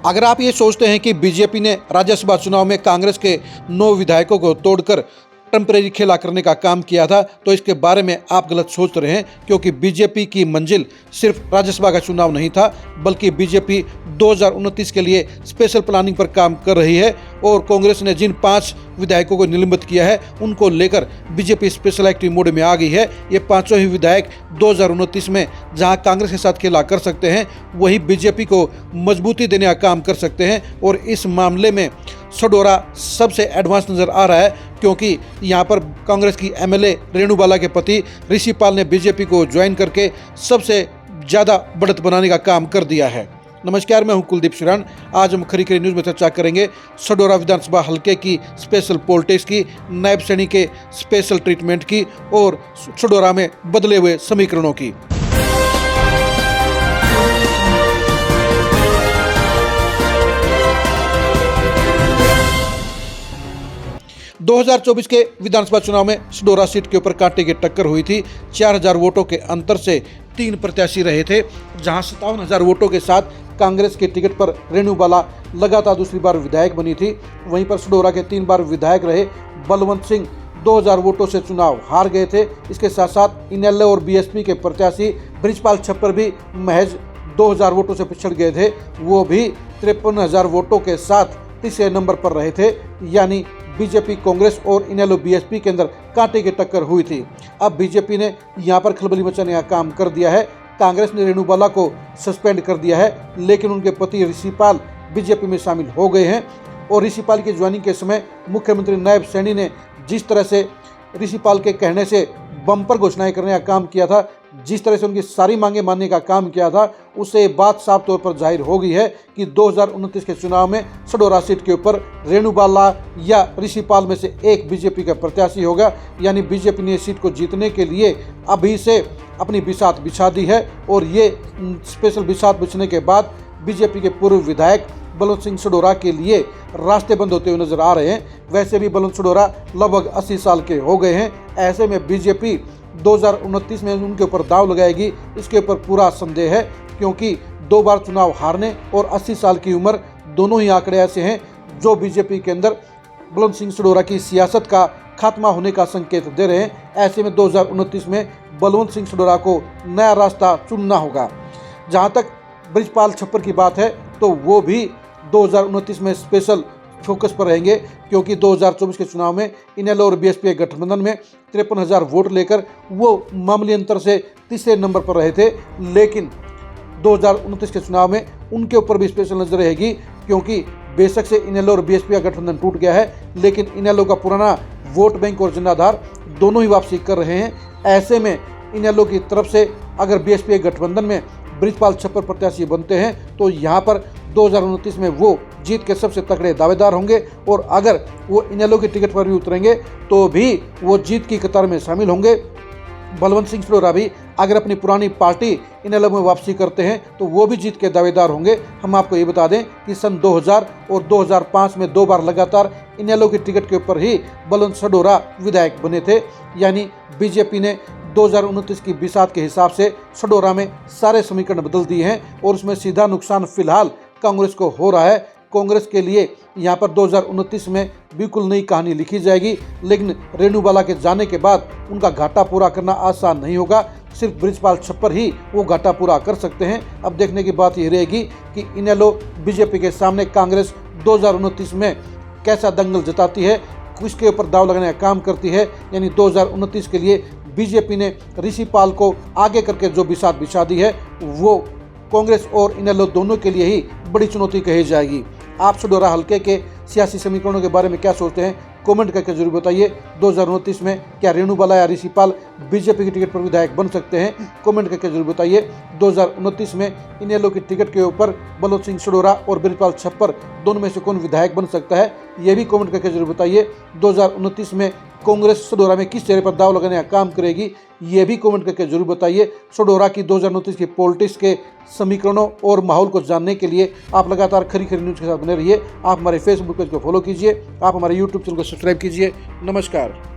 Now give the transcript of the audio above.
अगर आप ये सोचते हैं कि बीजेपी ने राज्यसभा चुनाव में कांग्रेस के 9 विधायकों को तोड़कर टेम्परेरी खेला करने का काम किया था, तो इसके बारे में आप गलत सोच रहे हैं, क्योंकि बीजेपी की मंजिल सिर्फ राज्यसभा का चुनाव नहीं था, बल्कि बीजेपी 2029 के लिए स्पेशल प्लानिंग पर काम कर रही है। और कांग्रेस ने जिन 5 विधायकों को निलंबित किया है, उनको लेकर बीजेपी स्पेशल एक्टिव मोड में आ गई है। ये पांचों ही विधायक 2029 में जहां कांग्रेस के साथ खेला कर सकते हैं, वही बीजेपी को मजबूती देने का काम कर सकते हैं। और इस मामले में सडोरा सबसे एडवांस नजर आ रहा है, क्योंकि यहाँ पर कांग्रेस की एमएलए रेणु बाला के पति ऋषि पाल ने बीजेपी को ज्वाइन करके सबसे ज़्यादा बढ़त बनाने का काम कर दिया है। नमस्कार, मैं हूं कुलदीप शिरान। आज हम खरी खरी न्यूज़ में चर्चा करेंगे सडोरा विधानसभा हल्के की स्पेशल पोल टेस्ट की, नायब सैनी के स्पेशल ट्रीटमेंट की और सडोरा में बदले हुए समीकरणों की। 2024 के विधानसभा चुनाव में सडोरा सीट के ऊपर कांटे की टक्कर हुई थी। 4000 वोटों के अंतर से 3 प्रत्याशी रहे थे, जहां 57,000 वोटों के साथ कांग्रेस के टिकट पर रेणु बाला लगातार दूसरी बार विधायक बनी थी। वहीं पर सडोरा के 3 बार विधायक रहे बलवंत सिंह 2000 वोटों से चुनाव हार गए थे। इसके साथ साथ इनेलो और बीएसपी के प्रत्याशी बृजपाल छप्पर भी महज 2000 वोटों से पिछड़ गए थे। वो भी 53,000 वोटों के साथ तीसरे नंबर पर रहे थे। यानी बीजेपी, कांग्रेस और इनेलो बीएसपी के अंदर कांटे की टक्कर हुई थी। अब बीजेपी ने यहां पर खलबली मचाने का काम कर दिया है। कांग्रेस ने रेणु बाला को सस्पेंड कर दिया है, लेकिन उनके पति ऋषि पाल बीजेपी में शामिल हो गए हैं। और ऋषि पाल की ज्वाइनिंग के समय मुख्यमंत्री नायब सैनी ने जिस तरह से ऋषि पाल के कहने से बम्पर घोषणाएं करने का काम किया था, जिस तरह से उनकी सारी मांगें मानने का काम किया था, उससे ये बात साफ तौर पर जाहिर हो गई है कि 2029 के चुनाव में सडोरा सीट के ऊपर रेणु बाला या ऋषि पाल में से एक बीजेपी का प्रत्याशी होगा। यानी बीजेपी ने इस सीट को जीतने के लिए अभी से अपनी बिसात बिछा दी है। और ये स्पेशल बिसात बिछने के बाद बीजेपी के पूर्व विधायक बलवंत सिंह सडोरा के लिए रास्ते बंद होते हुए नजर आ रहे हैं। वैसे भी बलवंत सडोरा लगभग 80 साल के हो गए हैं। ऐसे में बीजेपी 2029 में उनके ऊपर दांव लगाएगी, इसके ऊपर पूरा संदेह है, क्योंकि 2 बार चुनाव हारने और 80 साल की उम्र, दोनों ही आंकड़े ऐसे हैं जो बीजेपी के अंदर बलवंत सिंह सडोरा की सियासत का खात्मा होने का संकेत दे रहे हैं। ऐसे में 2029 में बलवंत सिंह सडोरा को नया रास्ता चुनना होगा। जहां तक बृजपाल छप्पर की बात है, तो वो भी 2029 में स्पेशल फोकस पर रहेंगे, क्योंकि 2024 के चुनाव में इनेलो और बीएसपी के गठबंधन में 53,000 वोट लेकर वो मामूली अंतर से तीसरे नंबर पर रहे थे। लेकिन 2029 के चुनाव में उनके ऊपर भी स्पेशल नजर रहेगी, क्योंकि बेशक से इनेलो और बीएसपी का गठबंधन टूट गया है, लेकिन इनेलो का पुराना वोट बैंक और जनाधार दोनों ही वापसी कर रहे हैं। ऐसे में इनेलो की तरफ से अगर बीएसपी के गठबंधन में बृजपाल छप्पर प्रत्याशी बनते हैं, तो यहाँ पर 2029 में वो जीत के सबसे तगड़े दावेदार होंगे। और अगर वो इनेलो की टिकट पर भी उतरेंगे, तो भी वो जीत की कतार में शामिल होंगे। बलवंत सिंह सडोरा भी अगर अपनी पुरानी पार्टी इनेलो में वापसी करते हैं, तो वो भी जीत के दावेदार होंगे। हम आपको ये बता दें कि सन 2000 और 2005 में 2 बार लगातार इनेलो की टिकट के ऊपर ही बलवंत सडोरा विधायक बने थे। यानी बीजेपी ने 2029 की बिसात के हिसाब से सडोरा में सारे समीकरण बदल दिए हैं, और उसमें सीधा नुकसान फिलहाल कांग्रेस को हो रहा है। कांग्रेस के लिए यहाँ पर 2029 में बिल्कुल नई कहानी लिखी जाएगी, लेकिन रेणु बाला के जाने के बाद उनका घाटा पूरा करना आसान नहीं होगा। सिर्फ बृजपाल छप्पर ही वो घाटा पूरा कर सकते हैं। अब देखने की बात ये रहेगी कि इनेलो बीजेपी के सामने कांग्रेस 2029 में कैसा दंगल जताती है, किसके ऊपर दाव लगाने का काम करती है। यानी 2029 के लिए बीजेपी ने ऋषि पाल को आगे करके जो बिसात बिछा दी है, वो कांग्रेस और इनेलो दोनों के लिए ही बड़ी चुनौती कही जाएगी। आप सडोरा हल्के के सियासी समीकरणों के बारे में क्या सोचते हैं, कमेंट करके जरूर बताइए। 2029 में क्या रेणु बाला या ऋषि पाल बीजेपी की टिकट पर विधायक बन सकते हैं, कमेंट करके जरूर बताइए। 2029 में इनेलो की टिकट के ऊपर बलवंत सिंह सडोरा और बृजपाल छप्पर दोनों में से कौन विधायक बन सकता है, ये भी कमेंट करके जरूर बताइए। 2029 में कांग्रेस सडोरा में किस चेहरे पर दाव लगाने का काम करेगी, ये भी कमेंट करके जरूर बताइए। सडोरा की 2029 की पॉलिटिक्स के समीकरणों और माहौल को जानने के लिए आप लगातार खरी खरी न्यूज़ के साथ बने रहिए। आप हमारे फेसबुक पेज को फॉलो कीजिए, आप हमारे यूट्यूब चैनल को सब्सक्राइब कीजिए। नमस्कार।